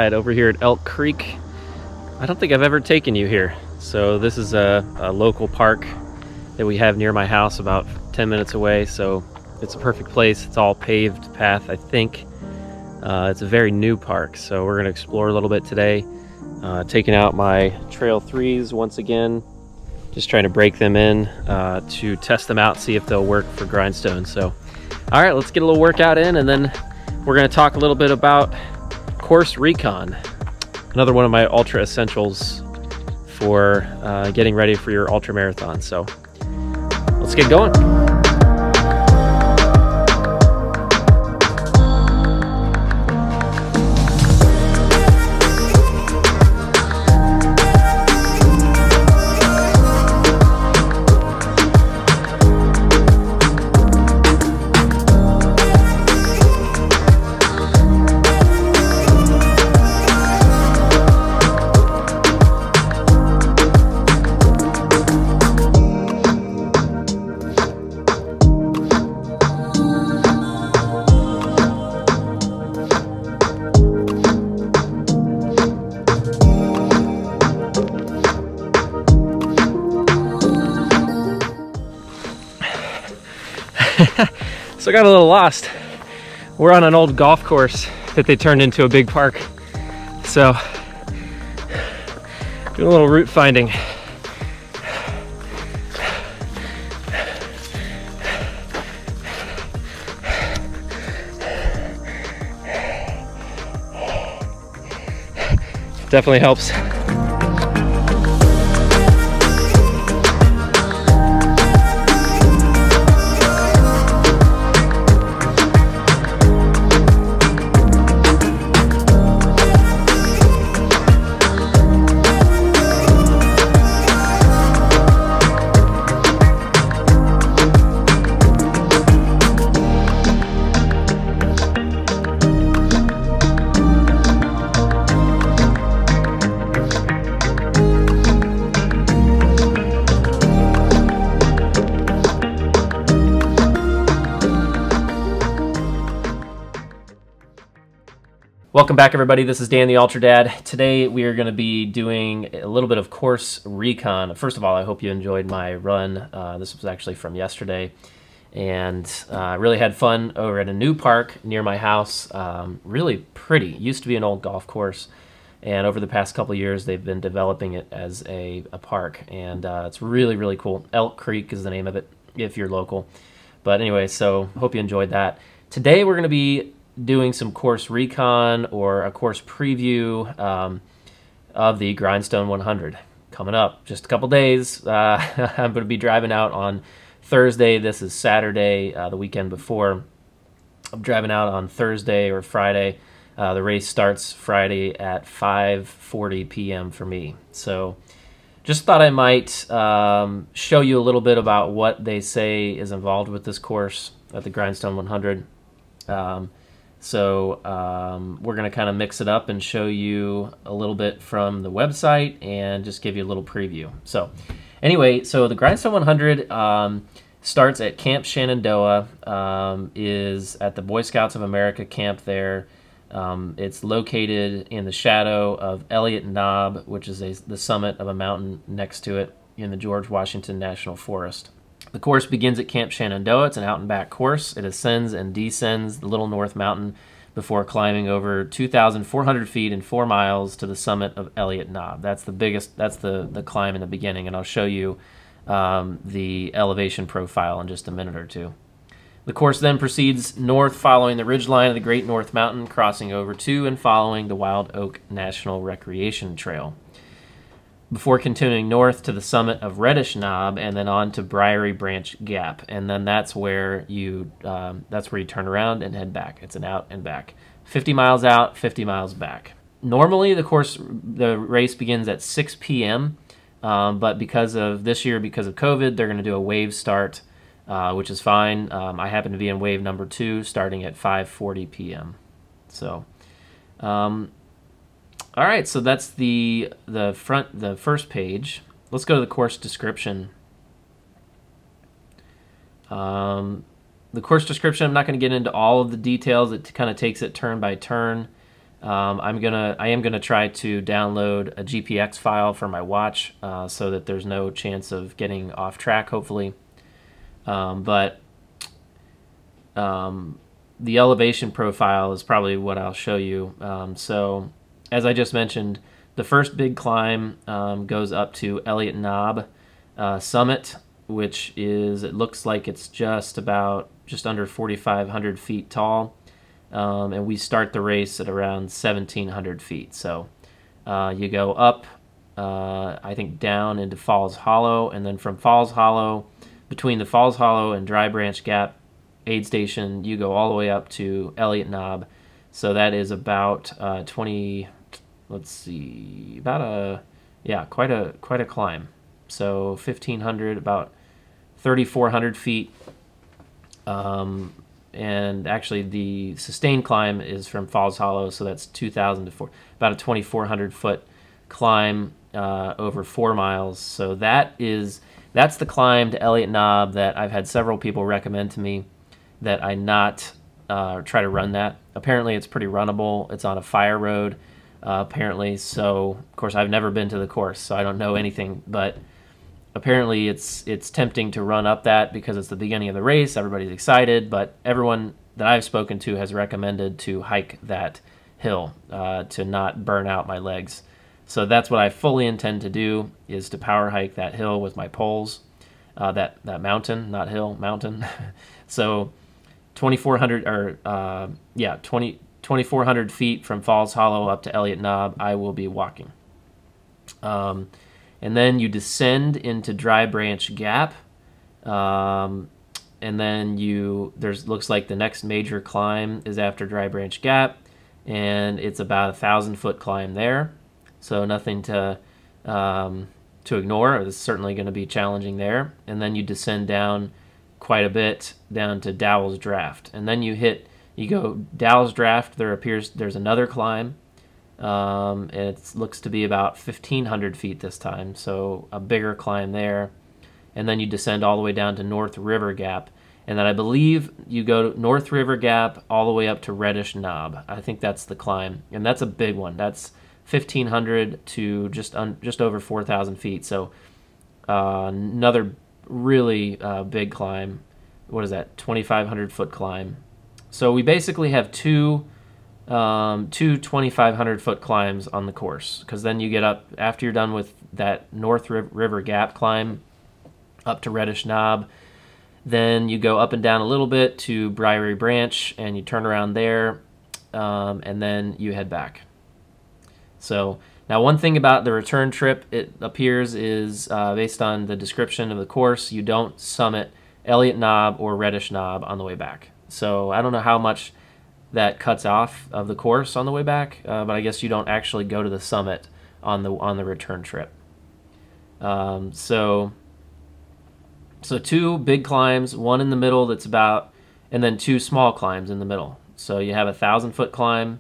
ride over here at Elk Creek. I don't think I've ever taken you here. So this is a local park that we have near my house, about 10 minutes away. So it's a perfect place. It's all paved path, I think. It's a very new park, so we're gonna explore a little bit today. Taking out my Trail 3s once again, just trying to break them in to test them out, see if they'll work for Grindstone. So, all right, let's get a little workout in, and then we're gonna talk a little bit about course RECON, another one of my ultra essentials for getting ready for your ultra marathon. So let's get going. So I got a little lost. We're on an old golf course that they turned into a big park. So, doing a little route finding. Definitely helps. Welcome back, everybody. This is Dan the Ultra Dad. Today we are going to be doing a little bit of course RECON. First of all, I hope you enjoyed my run. This was actually from yesterday, and I really had fun over at a new park near my house. Really pretty. Used to be an old golf course, and over the past couple of years they've been developing it as a park, and it's really, really cool. Elk Creek is the name of it if you're local. But anyway, so hope you enjoyed that. Today we're going to be doing some course RECON, or a course preview of the Grindstone 100 coming up just a couple days. I'm going to be driving out on Thursday. This is Saturday, the weekend before. I'm driving out on Thursday or Friday. The race starts Friday at 5:40 p.m. for me. So just thought I might show you a little bit about what they say is involved with this course at the Grindstone 100. So we're going to kind of mix it up and show you a little bit from the website and just give you a little preview. So anyway, so the Grindstone 100 starts at Camp Shenandoah, is at the Boy Scouts of America camp there. It's located in the shadow of Allnutt Knob, which is the summit of a mountain next to it in the George Washington National Forest. The course begins at Camp Shenandoah. It's an out and back course. It ascends and descends the Little North Mountain before climbing over 2,400 feet in 4 miles to the summit of Allnutt Knob. That's the biggest, that's the climb in the beginning, and I'll show you the elevation profile in just a minute or two. The course then proceeds north following the ridgeline of the Great North Mountain, crossing over to and following the Wild Oak National Recreation Trail, before continuing north to the summit of Reddish Knob and then on to Briery Branch Gap, and then that's where you turn around and head back. It's an out and back, 50 miles out, 50 miles back. Normally the race begins at 6 p.m., but because of this year, because of COVID, they're going to do a wave start, which is fine. I happen to be in wave number 2, starting at 5:40 p.m. So. All right, so that's the first page. Let's go to the course description. The course description, I'm not going to get into all of the details. It kind of takes it turn by turn. I am gonna try to download a GPX file for my watch so that there's no chance of getting off track, hopefully. But the elevation profile is probably what I'll show you. So as I just mentioned, the first big climb goes up to Elliott Knob summit, which is, it looks like it's just under 4,500 feet tall. And we start the race at around 1,700 feet. So you go up, I think down into Falls Hollow, and then from Falls Hollow, between the Falls Hollow and Dry Branch Gap aid station, you go all the way up to Elliott Knob. So that is about 20, let's see, quite a climb. So 1,500, about 3,400 feet. And actually the sustained climb is from Falls Hollow, so that's 2,000 to about a 2,400 foot climb over 4 miles. So that's the climb to Elliott Knob that I've had several people recommend to me that I not try to run that. Apparently it's pretty runnable. It's on a fire road, apparently. So of course I've never been to the course, so I don't know anything, but apparently it's tempting to run up that because it's the beginning of the race. Everybody's excited, but everyone that I've spoken to has recommended to hike that hill to not burn out my legs. So that's what I fully intend to do, is to power hike that hill with my poles, that mountain, not hill, mountain. So 2,400 feet from Falls Hollow up to Elliott Knob, I will be walking. And then you descend into Dry Branch Gap, and then looks like the next major climb is after Dry Branch Gap, and it's about 1,000 foot climb there. So nothing to ignore. It's certainly going to be challenging there. And then you descend down quite a bit down to Dowell's Draft, and then you go Dowell's Draft. There's another climb. It looks to be about 1,500 feet this time, so a bigger climb there. And then you descend all the way down to North River Gap, and then I believe you go to North River Gap all the way up to Reddish Knob. I think that's the climb, and that's a big one. That's 1,500 to just over 4,000 feet. So another really big climb. What is that? 2,500 foot climb. So we basically have two 2,500 foot climbs on the course, because then you get up, after you're done with that North River Gap climb up to Reddish Knob, then you go up and down a little bit to Briery Branch, and you turn around there, and then you head back. So now, one thing about the return trip, it appears, is based on the description of the course, you don't summit Elliott Knob or Reddish Knob on the way back. So I don't know how much that cuts off of the course on the way back, but I guess you don't actually go to the summit on the return trip. So two big climbs, one in the middle and then two small climbs in the middle. So you have 1,000 foot climb,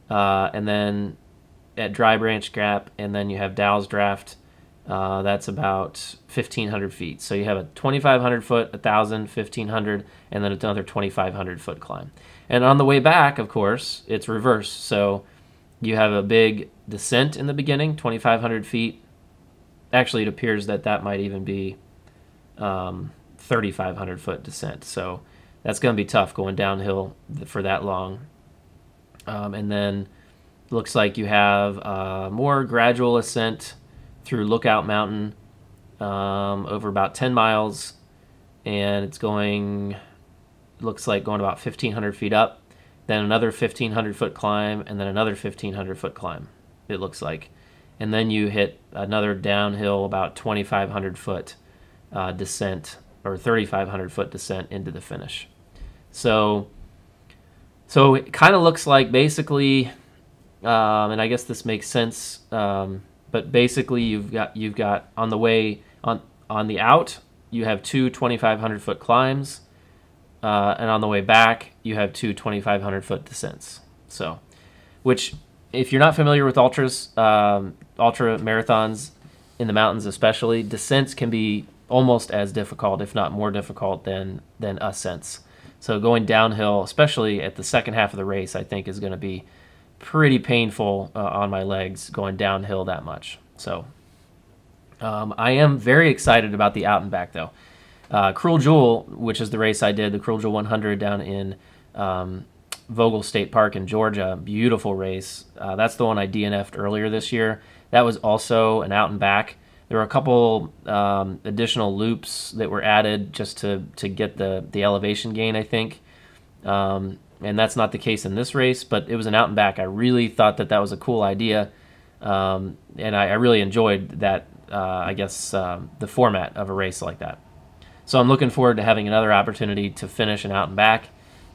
and then at Dry Branch Gap, and then you have Dowell's Draft. That's about 1,500 feet. So you have a 2,500 foot, 1,000, 1,500, and then another 2,500 foot climb. And on the way back, of course, it's reverse. So you have a big descent in the beginning, 2,500 feet. Actually, it appears that might even be 3,500 foot descent. So that's going to be tough going downhill for that long. And then looks like you have more gradual ascent through Lookout Mountain over about 10 miles, and looks like going about 1,500 feet up, then another 1,500 foot climb, and then another 1,500 foot climb, it looks like. And then you hit another downhill about 2,500 foot descent, or 3,500 foot descent into the finish. So it kind of looks like, basically, and I guess this makes sense, but basically you've got on the way, on the out, you have two 2,500 foot climbs, and on the way back you have two 2,500 foot descents. So, which, if you're not familiar with ultra marathons in the mountains especially, descents can be almost as difficult, if not more difficult, than ascents. So going downhill, especially at the second half of the race, I think is going to be pretty painful on my legs going downhill that much. So I am very excited about the out and back though. Cruel Jewel, which is the race I did, the Cruel Jewel 100 down in Vogel State Park in Georgia, beautiful race. That's the one I DNF'd earlier this year. That was also an out and back. There were a couple additional loops that were added just to get the elevation gain, I think. And that's not the case in this race, but it was an out and back. I really thought that was a cool idea, and I really enjoyed that, I guess, the format of a race like that. So I'm looking forward to having another opportunity to finish an out and back,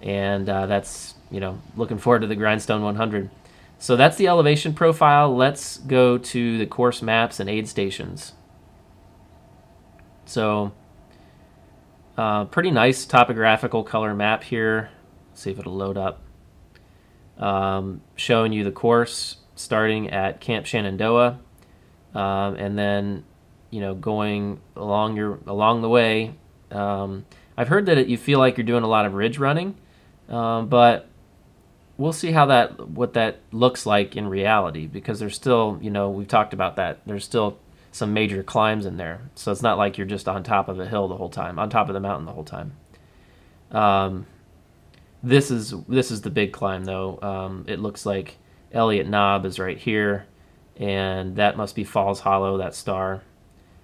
and that's, looking forward to the Grindstone 100. So that's the elevation profile. Let's go to the course maps and aid stations. So pretty nice topographical color map here. See if it'll load up. Showing you the course starting at Camp Shenandoah, and then going along the way. I've heard that you feel like you're doing a lot of ridge running, but we'll see what that looks like in reality, because there's still, we've talked about that. There's still some major climbs in there, so it's not like you're just on top of a hill the whole time, on top of the mountain the whole time. This is the big climb though. It looks like Elliott Knob is right here, and that must be Falls Hollow, that star.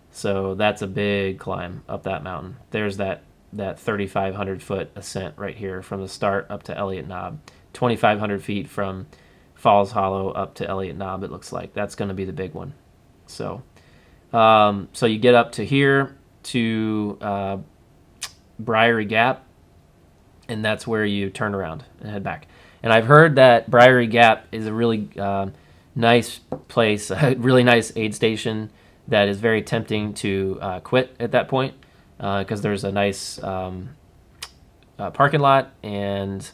So that's a big climb up that mountain. There's that 3,500 foot ascent right here from the start up to Elliott Knob. 2,500 feet from Falls Hollow up to Elliott Knob, it looks like. That's going to be the big one. So so you get up to here to Briery Gap, and that's where you turn around and head back. And I've heard that Briery Gap is a really nice place, a really nice aid station that is very tempting to quit at that point, because there's a nice parking lot, and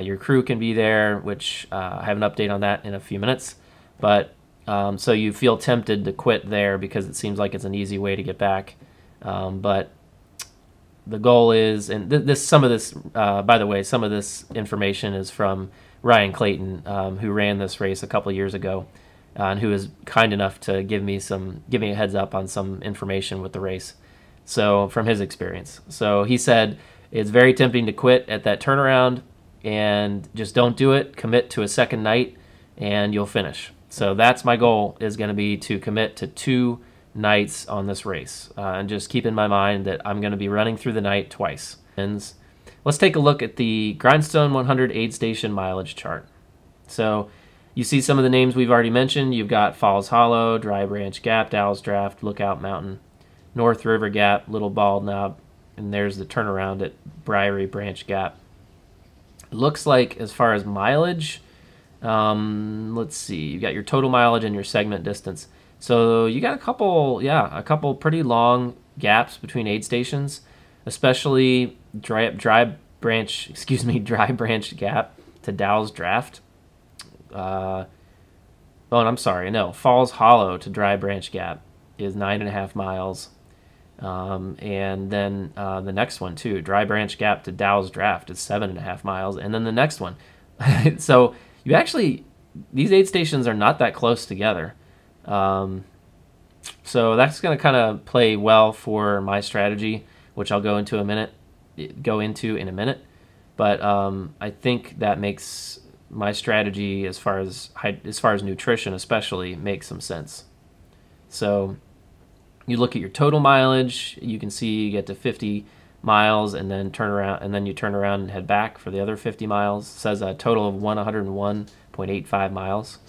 your crew can be there, which I have an update on that in a few minutes. But so you feel tempted to quit there because it seems like it's an easy way to get back. But the goal is, and by the way, some of this information is from Ryan Clayton, who ran this race a couple years ago, and who is kind enough to give me a heads up on some information with the race. So from his experience, so he said it's very tempting to quit at that turnaround, and just don't do it. Commit to a second night, and you'll finish. So that's my goal, is going to be to commit to 2 nights on this race, and just keep in my mind that I'm going to be running through the night twice. And let's take a look at the Grindstone 100 aid station mileage chart. So you see some of the names we've already mentioned. You've got Falls Hollow, Dry Branch Gap, Dow's Draft, Lookout Mountain, North River Gap, Little Bald Knob, and there's the turnaround at Briery Branch Gap. Looks like, as far as mileage, let's see, you got your total mileage and your segment distance. So you got a couple pretty long gaps between aid stations, especially Dry Branch Gap to Dow's Draft. And I'm sorry, no, Falls Hollow to Dry Branch Gap is 9.5 miles. And then the next one too, Dry Branch Gap to Dow's Draft, is 7.5 miles, and then the next one. So these aid stations are not that close together. So that's going to kind of play well for my strategy, which I'll go into in a minute. But I think that makes my strategy, as far as nutrition especially, makes some sense. So you look at your total mileage, you can see you get to 50 miles and then turn around, and head back for the other 50 miles. It says a total of 101.85 miles.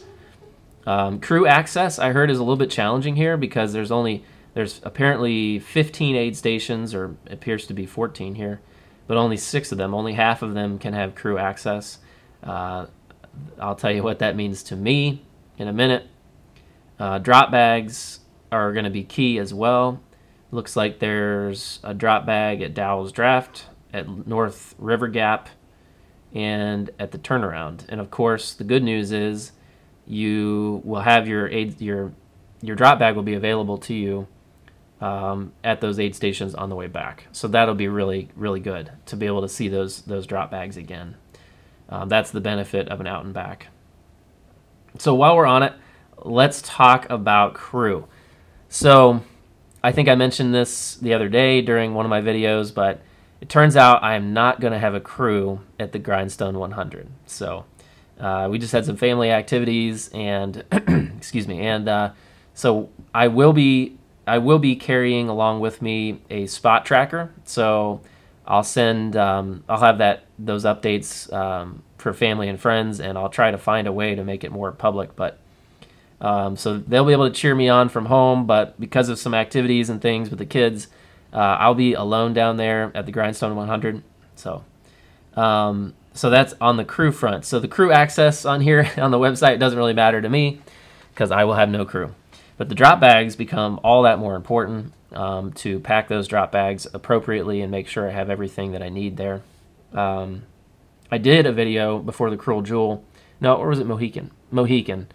Crew access, I heard, is a little bit challenging here, because there's apparently 15 aid stations, or appears to be 14 here, but only 6 of them, only half of them can have crew access. I'll tell you what that means to me in a minute. Drop bags are going to be key as well. Looks like there's a drop bag at Dow's Draft, at North River Gap, and at the turnaround. And of course, the good news is you will have your drop bag will be available to you at those aid stations on the way back. So that'll be really, really good to be able to see those drop bags again. That's the benefit of an out and back. So while we're on it, let's talk about crew. So I think I mentioned this the other day during one of my videos, but it turns out I am not going to have a crew at the Grindstone 100. So we just had some family activities, and excuse me, and so I will be carrying along with me a spot tracker. So I'll have those updates for family and friends, and I'll try to find a way to make it more public. But so they'll be able to cheer me on from home, but because of some activities and things with the kids, I'll be alone down there at the Grindstone 100. So that's on the crew front. So the crew access on here on the website doesn't really matter to me because I will have no crew. But the drop bags become all that more important, to pack those drop bags appropriately and make sure I have everything that I need there. I did a video before the Cruel Jewel. No, or was it Mohican? Mohican.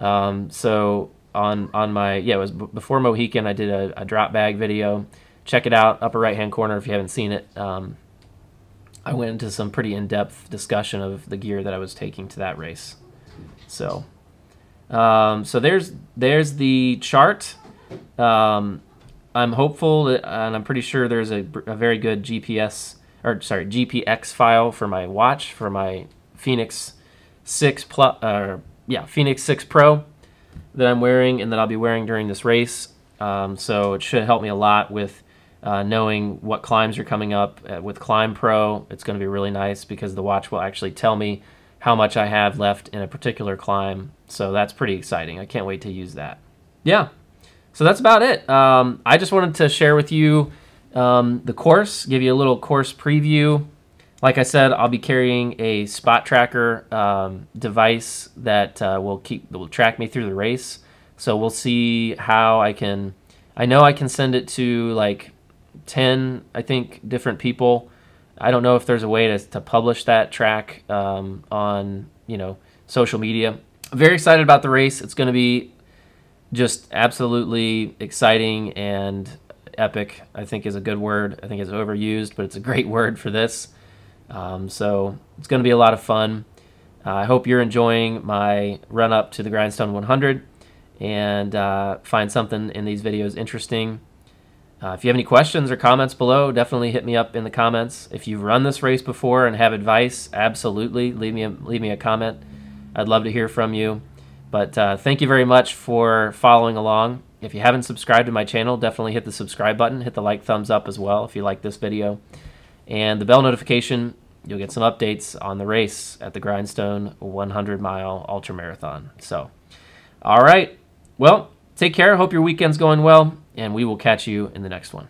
So on my, it was before Mohican, I did a drop bag video. Check it out, upper right-hand corner if you haven't seen it. I went into some pretty in-depth discussion of the gear that I was taking to that race. So there's the chart. I'm hopeful that, and I'm pretty sure there's a very good GPX file for my watch, for my Phoenix 6 Phoenix 6 Pro that I'm wearing and that I'll be wearing during this race. So it should help me a lot with knowing what climbs are coming up. With Climb Pro, it's going to be really nice because the watch will actually tell me how much I have left in a particular climb. So that's pretty exciting. I can't wait to use that. Yeah, so that's about it. I just wanted to share with you the course, give you a little course preview. Like I said, I'll be carrying a spot tracker device that will track me through the race. So we'll see how I know I can send it to like 10, I think, different people. I don't know if there's a way to publish that track on, social media. I'm very excited about the race. It's going to be just absolutely exciting and epic, I think is a good word. I think it's overused, but it's a great word for this. So it's going to be a lot of fun. I hope you're enjoying my run up to the Grindstone 100 and find something in these videos interesting. If you have any questions or comments below, definitely hit me up in the comments. If you've run this race before and have advice, absolutely leave me a comment. I'd love to hear from you. But thank you very much for following along. If you haven't subscribed to my channel, definitely hit the subscribe button. Hit the like thumbs up as well if you like this video. And the bell notification, you'll get some updates on the race at the Grindstone 100-mile ultra marathon. So, all right. Well, take care. Hope your weekend's going well, and we will catch you in the next one.